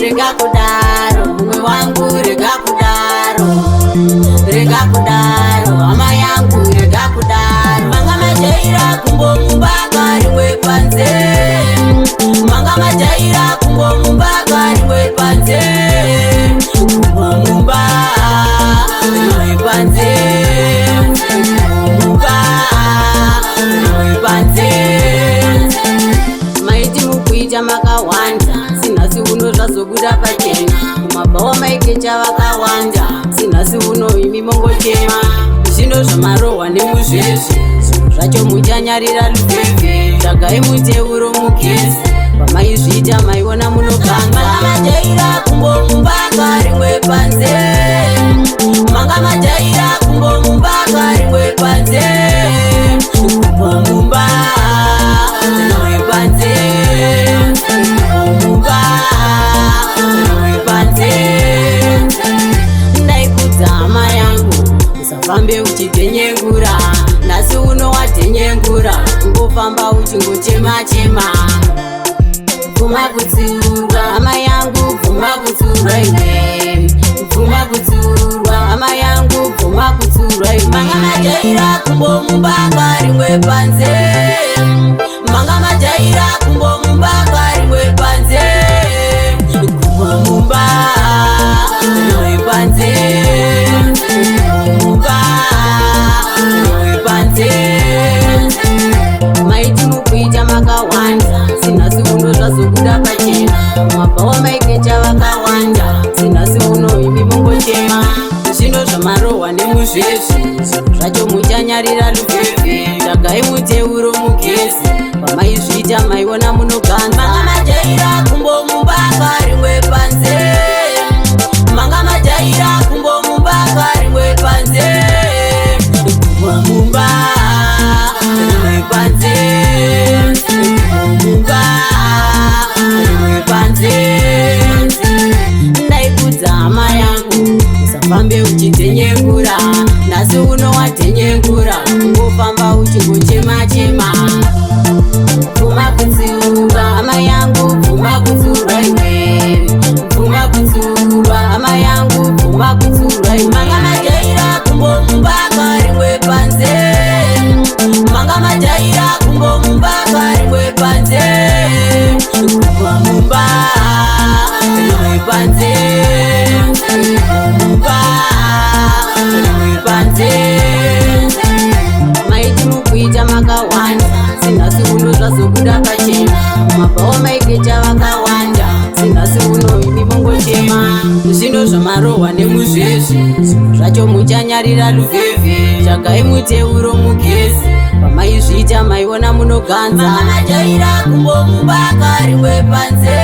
Rega kudaro, mumwe wangu rega kudaro. Rega kudaro, hama yangu rega kudaro. Manga majaira kumbo mumbaga rimwe panze. Manga majaira kumbo mumbaga rimwe panze. Kumbo mumba rimwe panze. Mumba rimwe panze. Maiti mukuita makawanda, sinasi uno zvazobuda pachena. Mumabhawa maikecha vakawanda, sinasi uno imi mongotema. Zvino zvamarohwa nemuzvezvi, zvinhu zvacho muchanyarira lufefe. Tsvagai muteuro mugezi, pamaizviita maiona munoganga. Manga majaira kumbo mumbaga rimwe panze. Manga majaira kumbo mumbaga rimwe panze. Kumbo mumba rimwe panze. Mumba rimwe panze. Ndaikudza hama yangu, usafambe uchidhenyengura. Nhasi uno wadhenyengura, ungofamba uchingochema-chema. Pfuma kutsiurwa hama yangu, pfuma kutsiurwa iwe. Pfuma kutsiurwa hama yangu, pfuma kutsiurwa iwe. Manga majaira kumbo mumbaga rimwe panze. Manga majaira kumbo mumbaga rimwe panze. Kumbo mumba rimwe panze. Mumba rimwe panze. Maiti mukuita makawanda, sinasi uno zvazobuda pachena. Mumabhawa maikecha vakawanda, sinasi uno imi mongotema. Zvino zvamarohwa nemuzvezvi, zvinhu zvacho muchanyarira lufefe. Tsvagai muteuro mugezi, pamaizviita maiona munoganza. Manga majaira kumbo mumbaga rimwe panze. Manga majaira kumbo mumbaga rimwe panze. Kumbo mumba rimwe panze. Mumba rimwe panze. Ndaikudza hama yangu, usafambe uchidhenyengura. Nhasi uno wadhenyengura, ungofamba uchingochema-chema. Pfuma kutsiurwa hama yangu, pfuma kutsiurwa iwe. Pfuma kutsiurwa hama yangu, pfuma kutsiurwa iwe. Manga majaira kumbo mumbaga rimwe panze. Manga majaira kumbo mumbaga rimwe panze. Kumbo mumba rimwe panze. Mumba rimwe panze. Maiti mukuita makawanda, sinasi uno zvazobuda pachena. Mumabhawa maikecha vakawanda, sinasi uno imi mongotema. Zvino zvamarohwa nemuzvezvi, zvinhu zvacho muchanyarira lufefe. Tsvagai muteuro mugezi, pamaizviita maiona munoganza. Manga majaira kumbo mumbaga rimwe panze.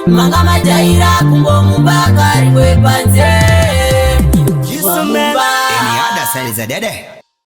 Manga majaira kumbo mumbaga rimwe panze. Any other cell is a dead.